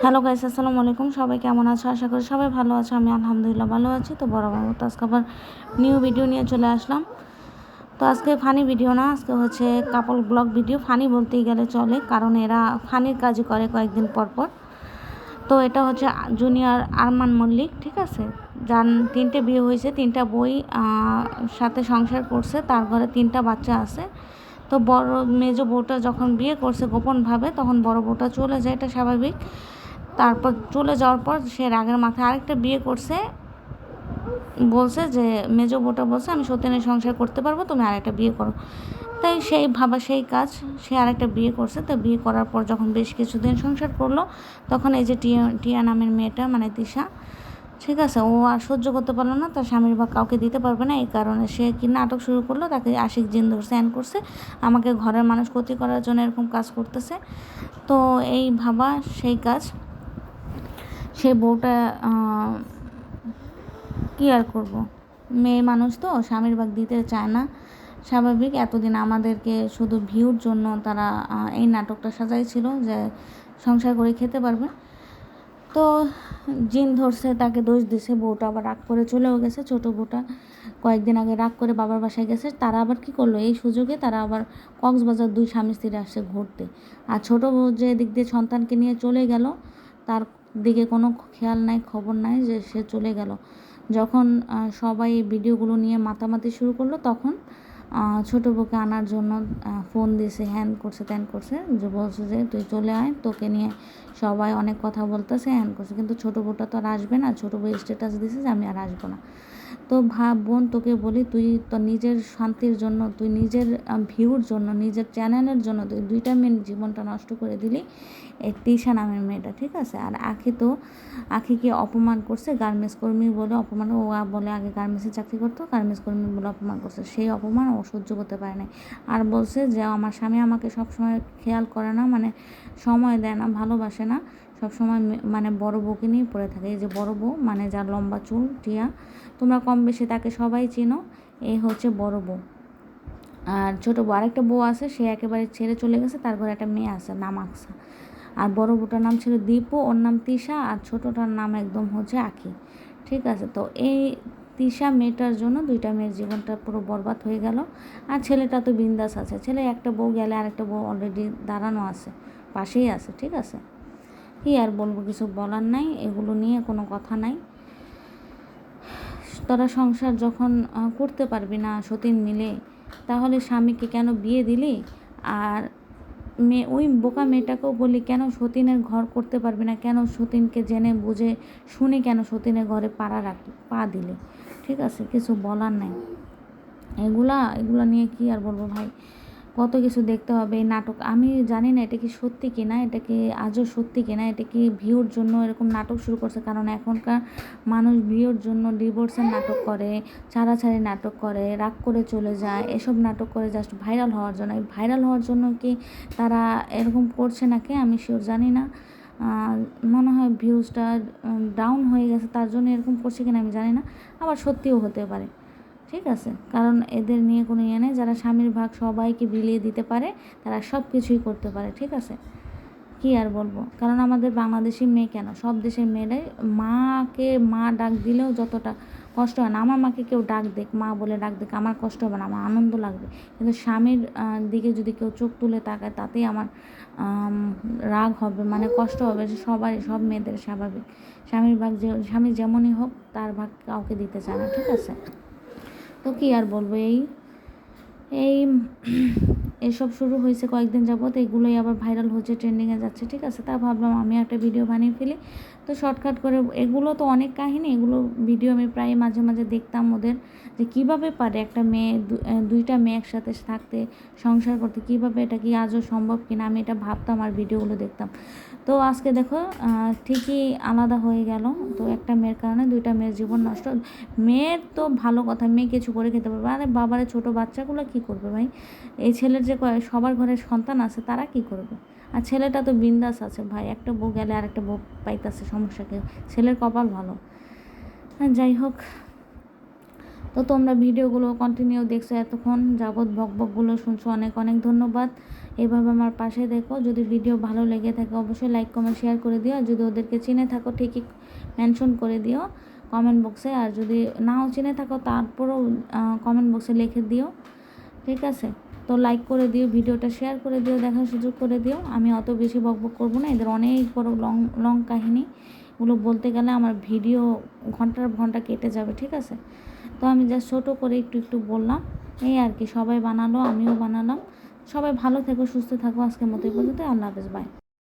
Hello guys, আসসালামু আলাইকুম। সবাই কেমন আছো? আশা করি সবাই ভালো আছো। আমি আলহামদুলিল্লাহ ভালো আছি। তো বরাবর মতো আজকে আবার নিউ ভিডিও নিয়ে চলে আসলাম। তো আজকে ফানি ভিডিও না, আজকে হচ্ছে কাপল ব্লগ ভিডিও। ফানি বলতেই গেলে চলে, কারণ এরা ফানির কাজই করে কয়েকদিন পর পর। তো এটা হচ্ছে জুনিয়র আরমান মল্লিক, ঠিক আছে, যার 3টে বিয়ে হয়েছে, 3টা বই সাথে সংসার করছে, তার ঘরে 3টা বাচ্চা আছে। তো বড় মেজো বউটা যখন বিয়ে করছে গোপনভাবে, তখন বড় বউটা চলে যায়, এটা স্বাভাবিক। তারপর চলে যাওয়ার পর সে রাগের মাথায় আরেকটা বিয়ে করছে। বলছে যে মেজো বউটা বলছে, আমি সত্যিনের সংসার করতে পারবো, তুমি আরেকটা বিয়ে করো। তাই সেই ভাবা সেই কাজ, সে আরেকটা বিয়ে করছে। তো বিয়ে করার পর যখন বেশ কিছুদিন সংসার করলো, তখন এই যে টিয়া টিয়া নামের মেয়েটা, মানে তিশা, ঠিক আছে, ও আর সহ্য করতে পারলো না, তার স্বামীর ভাগ কাউকে দিতে পারবে না, এই কারণে সে কি নাটক শুরু করলো, তাকে আশিক জিন ধরছে, অ্যান করছে, আমাকে ঘরের মানুষ ক্ষতি করার জন্য এরকম কাজ করতেছে। তো এই ভাবা সেই কাজ, সে বউটা কী আর করব, মেয়ে মানুষ তো স্বামীর ভাগ দিতে চায় না, স্বাভাবিক। এতদিন আমাদেরকে শুধু ভিউর জন্য তারা এই নাটকটা সাজাইছিল যে সংসার করে খেতে পারবে। তো জিন ধরছে, তাকে দোষ দিছে, বউটা আবার রাগ করে চলেও গেছে। ছোটো বউটা কয়েকদিন আগে রাগ করে বাবার বাসায় গেছে। তারা আবার কি করলো, এই সুযোগে তারা আবার কক্সবাজার 2 স্বামী স্ত্রী আসছে ঘুরতে। আর ছোটো বউ যে দিক দিয়ে সন্তানকে নিয়ে চলে গেল, তার দিকে কোনো খেয়াল নাই, খবর নাই যে সে চলে গেল। যখন সবাই এই ভিডিওগুলো নিয়ে মাতামাতি শুরু করলো, তখন ছোটো বউকে আনার জন্য ফোন দিয়েছে, হ্যান করছে ত্যান করছে, যে বলছে যে তুই চলে আয়, তোকে নিয়ে সবাই অনেক কথা বলতেছে, হ্যান করছে। কিন্তু ছোটো বউটা তো আর আসবে না। ছোটো বউ স্ট্যাটাস দিয়েছে যে আমি আর আসবো না। তো ভাব বোন, তোকে বলি, তুই তো নিজের শান্তির জন্য, তুই নিজের ভিউর জন্য, নিজের চ্যানেলের জন্য তুই 2টা মেয়ের জীবনটা নষ্ট করে দিলি, এই তিশা নামের মেয়েটা, ঠিক আছে। আর আখিকে অপমান করছে, গার্মেন্টস কর্মী বলে অপমান, ও বলে আগে গার্মেন্টসে চাকরি করতো, গার্মেন্টস কর্মী বলে অপমান করছে। সেই অপমান ও সহ্য করতে পারে না। আর বলছে যে আমার স্বামী আমাকে সবসময় খেয়াল করে না, মানে সময় দেয় না, ভালোবাসে না, সবসময় মানে বড় বউকে নিয়ে পড়ে থাকে। এই যে বড় বউ, মানে যার লম্বা চুল, টিয়া, তোমরা কম বেশি তাকে সবাই চিনো, এই হচ্ছে বড় বউ। আর ছোটো বউ, আরেকটা বউ আছে, সে একেবারে ছেড়ে চলে গেছে, তার ঘরে একটা মেয়ে আছে নাম আকসা। আর বড় বউটার নাম ছিল দীপু, ওর নাম তিশা, আর ছোটোটার নাম একদম হচ্ছে আখি, ঠিক আছে। তো এই তিশা মেয়েটার জন্য 2টা মেয়ের জীবনটা পুরো বরবাদ হয়ে গেল। আর ছেলেটা তো বিন্দাস আছে, ছেলে একটা বউ গেলে আরেকটা বউ অলরেডি দাঁড়ানো আছে, পাশেই আছে, ঠিক আছে। কি আর বলবো, কিছু বলার নাই, এগুলো নিয়ে কোনো কথা নাই। তোরা সংসার যখন করতে পারবি না সতীন মিলে, তাহলে স্বামীকে কেন বিয়ে দিলি? আর ওই বোকা মেয়েটাকেও বলি, কেন সতীনের ঘর করতে পারবি না, কেন সতীনকে জেনে বুঝে শুনে কেন সতীনের ঘরে পা দিলে, ঠিক আছে। কিছু বলার নাই। এগুলা নিয়ে কি আর বলবো ভাই, কত কিছু দেখতে হবে। এই নাটক আমি জানি না এটা কি সত্যি কিনা, এটা কি আজও সত্যি কিনা, এটা কি ভিউর জন্য এরকম নাটক শুরু করছে। কারণ এখনকার মানুষ ভিউর জন্য ডিভোর্সের নাটক করে, ছাড়াছাড়ি নাটক করে, রাগ করে চলে যায়, এসব নাটক করে জাস্ট ভাইরাল হওয়ার জন্য। এই ভাইরাল হওয়ার জন্য কি তারা এরকম করছে নাকি আমি শিওর জানি না। মনে হয় ভিউজটা ডাউন হয়ে গেছে, তার জন্য এরকম করছে কিনা আমি জানি না। আবার সত্যিও হতে পারে, ঠিক আছে। কারণ এদের নিয়ে কোনো ইয়ে নেই, যারা স্বামীর ভাগ সবাইকে বিলিয়ে দিতে পারে, তারা সব কিছুই করতে পারে, ঠিক আছে। কি আর বলবো, কারণ আমাদের বাংলাদেশি মেয়ে কেন, সব দেশের মেয়েরাই মাকে মা ডাক দিলেও যতটা কষ্ট হয় না, আমার মাকে কেউ ডাক দেখ, মা বলে ডাক দেখ, আমার কষ্ট হবে না, আমার আনন্দ লাগবে। কিন্তু স্বামীর দিকে যদি কেউ চোখ তুলে তাকায়, তাতেই আমার রাগ হবে, মানে কষ্ট হবে। সবারই, সব মেয়েদের স্বাভাবিক। স্বামীর ভাগ স্বামী যেমনই হোক, তার ভাগ কাউকে দিতে চায় না, ঠিক আছে। তো কী আর বলবো, এই এই এসব শুরু হয়েছে কয়েকদিন যাবত, এগুলোই আবার ভাইরাল হচ্ছে, ট্রেন্ডিংয়ে যাচ্ছে, ঠিক আছে। তা ভাবলাম আমি একটা ভিডিও বানিয়ে ফেলি। তো শর্টকাট করে, এগুলো তো অনেক কাহিনী, এগুলো ভিডিও আমি প্রায় মাঝে মাঝে দেখতাম ওদের, যে কীভাবে পারে একটা মেয়ে, 2টা মেয়ে একসাথে থাকতে, সংসার করতে, কীভাবে, এটা কি আজও সম্ভব কিনা, আমি এটা ভাবতাম আর ভিডিওগুলো দেখতাম। তো আজকে দেখো ঠিকই আলাদা হয়ে গেল। তো একটা মেয়ের কারণে 2টা মেয়ের জীবন নষ্ট। মেয়ের তো ভালো কথা, মেয়ে কিছু করে খেতে পারবে, আরে বাবারে ছোটো বাচ্চাগুলো কী করবে ভাই? এই ছেলের যে সবার ঘরে সন্তান আছে, তারা কি করবে? আর ছেলেটা তো বিন্দাস আছে ভাই, একটা বউ গেলে আরেকটা বউ পাইতেছে, সমস্যা কি? ছেলের কপাল ভালো। হ্যাঁ, যাই হোক। তো তোমরা ভিডিওগুলো কন্টিনিউ দেখছো, এতক্ষণ যাবৎ বকবকগুলো শুনছো, অনেক অনেক ধন্যবাদ। এভাবে আমার পাশে দেখো। যদি ভিডিও ভালো লেগে থাকে অবশ্যই লাইক কমেন্ট শেয়ার করে দিও। আর যদি ওদেরকে চিনে থাকো ঠিকই মেনশন করে দিও কমেন্ট বক্সে। আর যদি নাও চিনে থাকো তারপরেও কমেন্ট বক্সে লিখে দিও, ঠিক আছে? তো লাইক করে দিও, ভিডিওটা শেয়ার করে দিও, দেখার সুযোগ করে দিও। আমি অত বেশি বকবক করবো না, এদের অনেক বড় লং লং কাহিনী, ওগুলো বলতে গেলে আমার ভিডিও ঘন্টার ঘন্টা কেটে যাবে, ঠিক আছে? তো আমি জাস্ট ছোটো করে একটু একটু বললাম, এই আর কি। সবাই বানালো, আমিও বানালাম। সবাই ভালো থেকো, সুস্থ থাকো। আজকের মতো এই পর্যন্ত। আল্লাহ হাফেজ, বাই।